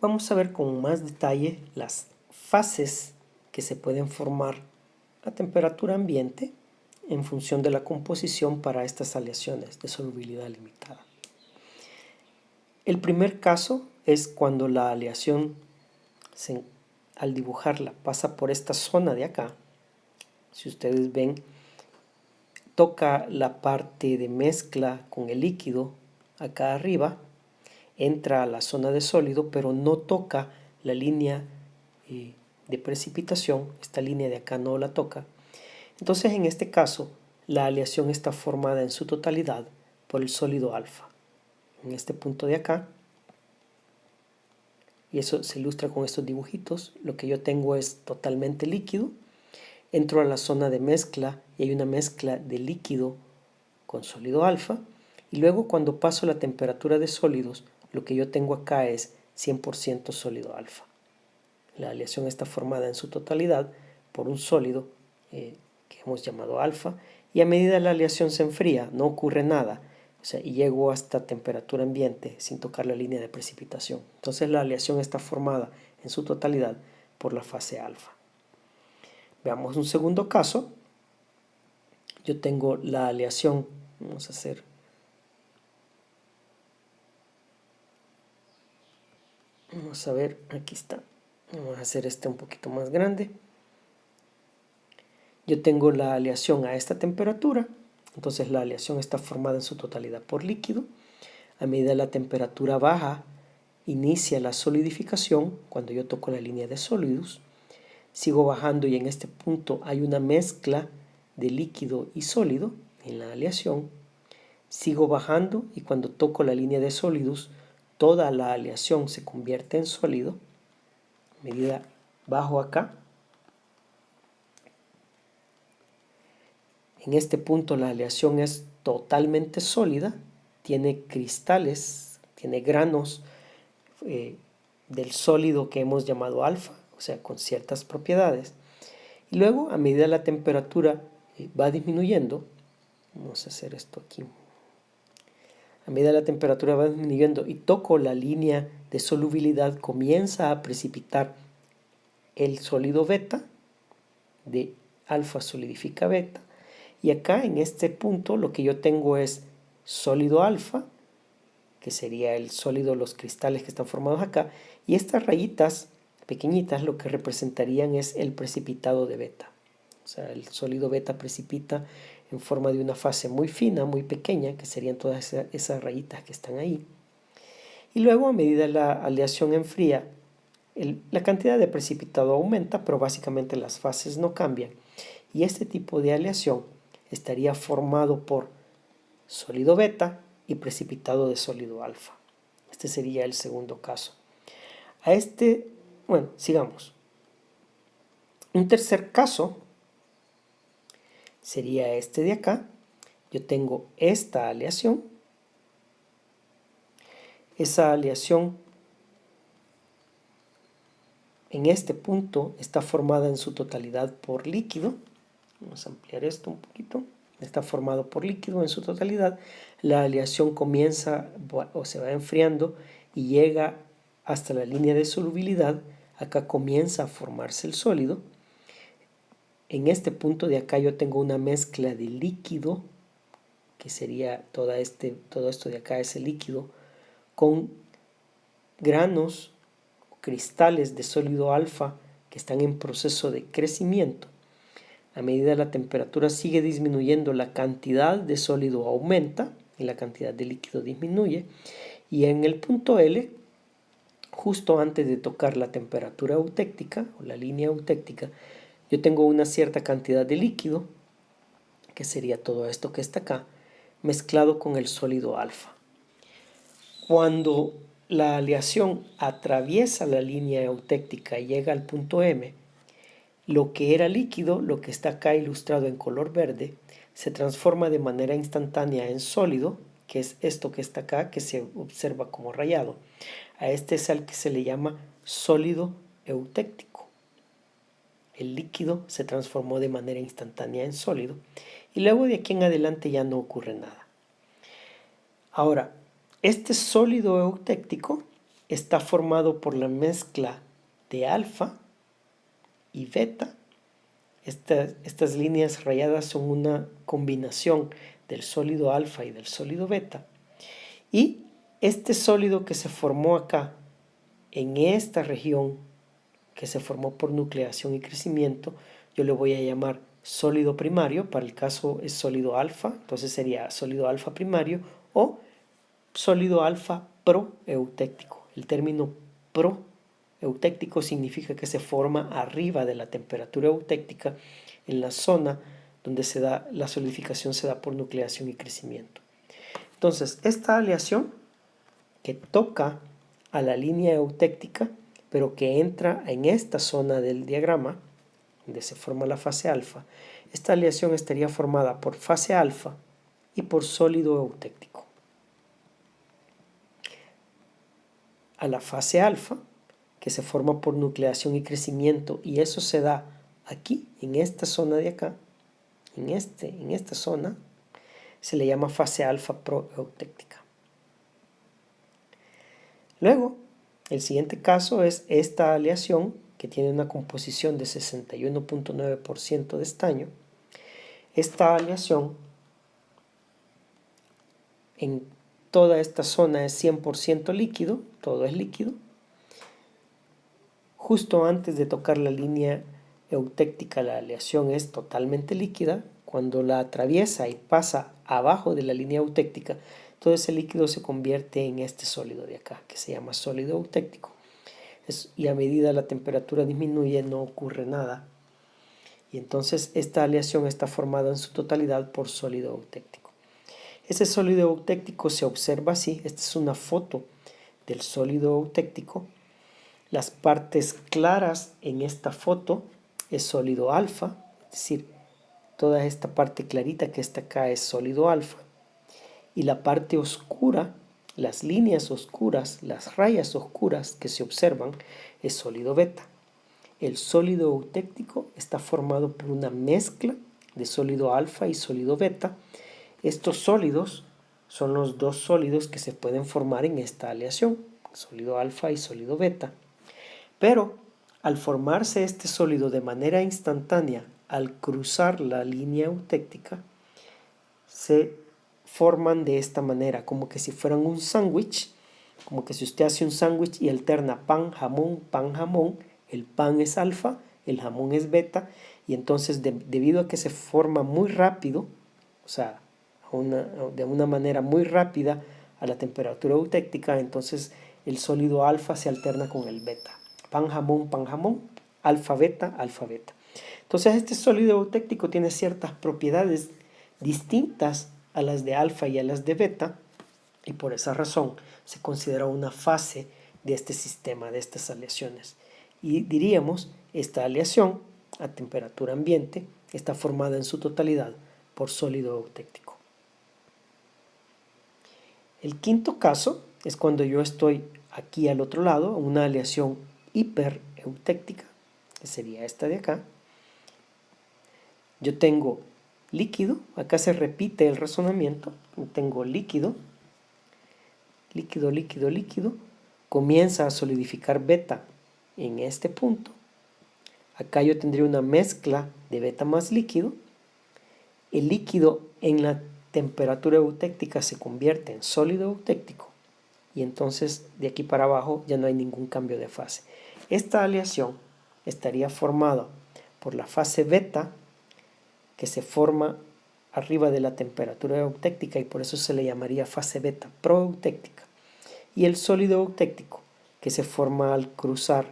vamos a ver con más detalle las fases que se pueden formar a temperatura ambiente en función de la composición para estas aleaciones de solubilidad limitada. El primer caso es cuando la aleación, al dibujarla, pasa por esta zona de acá. Si ustedes ven, toca la parte de mezcla con el líquido acá arriba, entra a la zona de sólido, pero no toca la línea de precipitación. Esta línea de acá no la toca. Entonces, en este caso, la aleación está formada en su totalidad por el sólido alfa. En este punto de acá, y eso se ilustra con estos dibujitos, lo que yo tengo es totalmente líquido. Entro a la zona de mezcla y hay una mezcla de líquido con sólido alfa. Y luego, cuando paso la temperatura de sólidos, lo que yo tengo acá es 100% sólido alfa. La aleación está formada en su totalidad por un sólido que hemos llamado alfa, y a medida la aleación se enfría, no ocurre nada, y llego hasta temperatura ambiente sin tocar la línea de precipitación. Entonces la aleación está formada en su totalidad por la fase alfa. Veamos un segundo caso. Yo tengo la aleación, vamos a ver, aquí está. Vamos a hacer este un poquito más grande. Yo tengo la aleación a esta temperatura, entonces la aleación está formada en su totalidad por líquido. A medida que la temperatura baja, inicia la solidificación cuando yo toco la línea de sólidos. Sigo bajando y en este punto hay una mezcla de líquido y sólido en la aleación. Sigo bajando y cuando toco la línea de sólidos, toda la aleación se convierte en sólido. A medida bajo acá, en este punto la aleación es totalmente sólida, tiene cristales, tiene granos del sólido que hemos llamado alfa, o sea, con ciertas propiedades. Y luego, a medida la temperatura va disminuyendo, vamos a hacer esto aquí. A medida la temperatura va disminuyendo y toco la línea de solubilidad, comienza a precipitar el sólido beta, de alfa solidifica beta. Y acá en este punto lo que yo tengo es sólido alfa, que sería el sólido, los cristales que están formados acá, y estas rayitas pequeñitas lo que representarían es el precipitado de beta. O sea, el sólido beta precipita en forma de una fase muy fina, muy pequeña, que serían todas esas rayitas que están ahí. Y luego, a medida la aleación enfría, la cantidad de precipitado aumenta, pero básicamente las fases no cambian. Y este tipo de aleación estaría formado por sólido beta y precipitado de sólido alfa. Este sería el segundo caso. Bueno, sigamos. Un tercer caso sería este de acá. Yo tengo esta aleación. Esa aleación en este punto está formada en su totalidad por líquido. Vamos a ampliar esto un poquito. Está formado por líquido en su totalidad. La aleación comienza o se va enfriando y llega hasta la línea de solubilidad. Acá comienza a formarse el sólido. En este punto de acá yo tengo una mezcla de líquido, que sería todo esto de acá, ese líquido, con granos, cristales de sólido alfa que están en proceso de crecimiento. A medida que la temperatura sigue disminuyendo, la cantidad de sólido aumenta y la cantidad de líquido disminuye. Y en el punto L, justo antes de tocar la temperatura eutéctica o la línea eutéctica, yo tengo una cierta cantidad de líquido, que sería todo esto que está acá, mezclado con el sólido alfa. Cuando la aleación atraviesa la línea eutéctica y llega al punto M, lo que era líquido, lo que está acá ilustrado en color verde, se transforma de manera instantánea en sólido, que es esto que está acá, que se observa como rayado. A este es al que se le llama sólido eutéctico. El líquido se transformó de manera instantánea en sólido y luego de aquí en adelante ya no ocurre nada. Ahora, este sólido eutéctico está formado por la mezcla de alfa y beta. Estas líneas rayadas son una combinación del sólido alfa y del sólido beta. Y este sólido que se formó acá, en esta región, que se formó por nucleación y crecimiento, yo le voy a llamar sólido primario. Para el caso es sólido alfa, entonces sería sólido alfa primario o sólido alfa proeutéctico. El término proeutéctico significa que se forma arriba de la temperatura eutéctica en la zona donde la solidificación se da por nucleación y crecimiento. Entonces, esta aleación que toca a la línea eutéctica, pero que entra en esta zona del diagrama, donde se forma la fase alfa, esta aleación estaría formada por fase alfa y por sólido eutéctico. A la fase alfa, que se forma por nucleación y crecimiento, y eso se da aquí, en esta zona de acá, en esta zona, se le llama fase alfa proeutéctica. Luego, el siguiente caso es esta aleación, que tiene una composición de 61.9% de estaño. Esta aleación en toda esta zona es 100% líquido, todo es líquido. Justo antes de tocar la línea eutéctica, la aleación es totalmente líquida. Cuando la atraviesa y pasa abajo de la línea eutéctica, todo ese líquido se convierte en este sólido de acá, que se llama sólido eutéctico. Y a medida la temperatura disminuye, no ocurre nada. Y entonces esta aleación está formada en su totalidad por sólido eutéctico. Ese sólido eutéctico se observa así. Esta es una foto del sólido eutéctico. Las partes claras en esta foto es sólido alfa, es decir, toda esta parte clarita que está acá es sólido alfa. Y la parte oscura, las líneas oscuras, las rayas oscuras que se observan, es sólido beta. El sólido eutéctico está formado por una mezcla de sólido alfa y sólido beta. Estos sólidos son los dos sólidos que se pueden formar en esta aleación, sólido alfa y sólido beta. Pero al formarse este sólido de manera instantánea, al cruzar la línea eutéctica, se forman de esta manera, como que si fueran un sándwich, como que si usted hace un sándwich y alterna pan, jamón, el pan es alfa, el jamón es beta, y entonces debido a que se forma muy rápido, o sea, de una manera muy rápida a la temperatura eutéctica, entonces el sólido alfa se alterna con el beta. Pan, jamón, alfa, beta, alfa, beta. Entonces este sólido eutéctico tiene ciertas propiedades distintas a las de alfa y a las de beta, y por esa razón se considera una fase de este sistema, de estas aleaciones. Y diríamos, esta aleación a temperatura ambiente está formada en su totalidad por sólido eutéctico. El quinto caso es cuando yo estoy aquí al otro lado, una aleación hipereutéctica, que sería esta de acá. Yo tengo líquido, acá se repite el razonamiento, tengo líquido, comienza a solidificar beta en este punto. Acá yo tendría una mezcla de beta más líquido. El líquido en la temperatura eutéctica se convierte en sólido eutéctico y entonces de aquí para abajo ya no hay ningún cambio de fase. Esta aleación estaría formada por la fase beta, que se forma arriba de la temperatura eutéctica y por eso se le llamaría fase beta proeutéctica, y el sólido eutéctico, que se forma al cruzar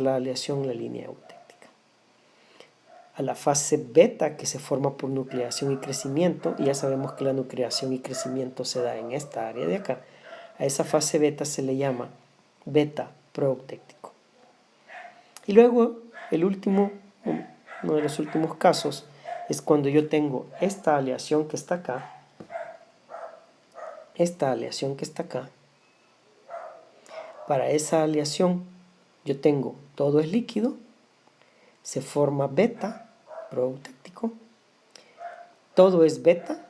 la aleación, la línea eutéctica. A la fase beta, que se forma por nucleación y crecimiento, y ya sabemos que la nucleación y crecimiento se da en esta área de acá, a esa fase beta se le llama beta proeutéctico. Y luego uno de los últimos casos es cuando yo tengo esta aleación que está acá, Para esa aleación yo tengo todo es líquido, se forma beta proeutéctico, todo es beta,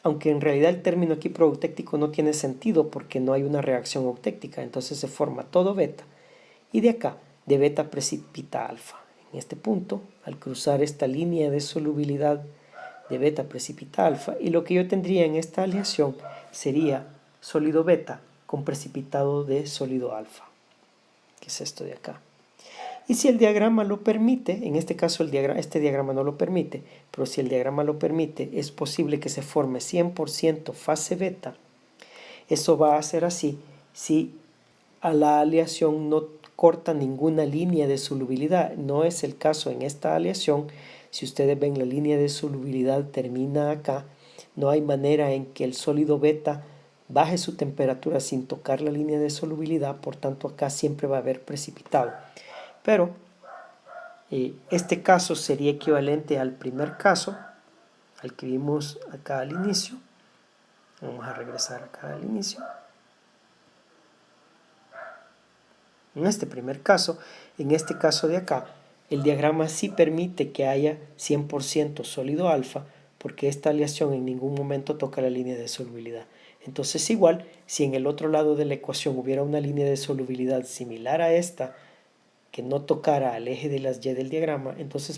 aunque en realidad el término aquí proeutéctico no tiene sentido porque no hay una reacción eutéctica, entonces se forma todo beta, y de acá, de beta precipita alfa. En este punto, al cruzar esta línea de solubilidad de beta precipita alfa, y lo que yo tendría en esta aleación sería sólido beta con precipitado de sólido alfa, que es esto de acá. Y si el diagrama lo permite, en este caso este diagrama no lo permite, pero si el diagrama lo permite, es posible que se forme 100% fase beta. Eso va a ser así si a la aleación no corta ninguna línea de solubilidad. No es el caso en esta aleación. Si ustedes ven, la línea de solubilidad termina acá. No hay manera en que el sólido beta baje su temperatura sin tocar la línea de solubilidad, por tanto acá siempre va a haber precipitado. Pero este caso sería equivalente al primer caso, al que vimos acá al inicio. Vamos a regresar acá al inicio. En este primer caso, en este caso de acá, el diagrama sí permite que haya 100% sólido alfa, porque esta aleación en ningún momento toca la línea de solubilidad. Entonces igual, si en el otro lado de la ecuación hubiera una línea de solubilidad similar a esta, que no tocara al eje de las Y del diagrama, entonces